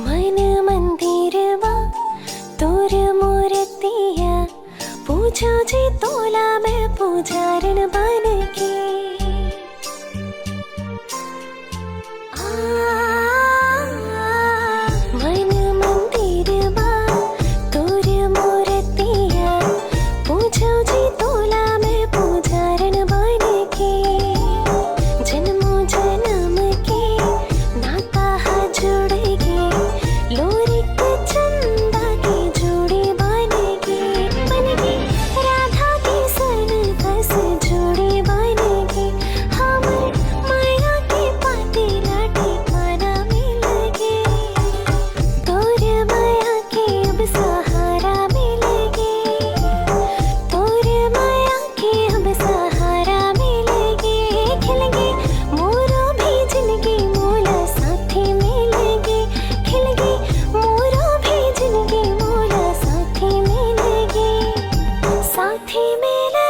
मन मंदिरवा तोर मूर्तिया पूछो जी तोला मैं पुजारन बन के मन मंदिरवा तोर मूर्तिया पूछो जी तोला मैं पुजारन बन के जन्मों जन्म के नाता जुड़ गे लोरिक चंदा की जोड़ी बन गे राधा की सन बस जोड़ी बन गे हमर माया के पाते लाटे खाना मिल गे तोर माया के अब सहारा मिल गे तोर माया के अब सहारा मिल गे खिल गे मोरो भी जिंदगी मोला साथी मिल गे खिल गे मोरो भी जिंदगी मोला साथी मिल गे साथी मिल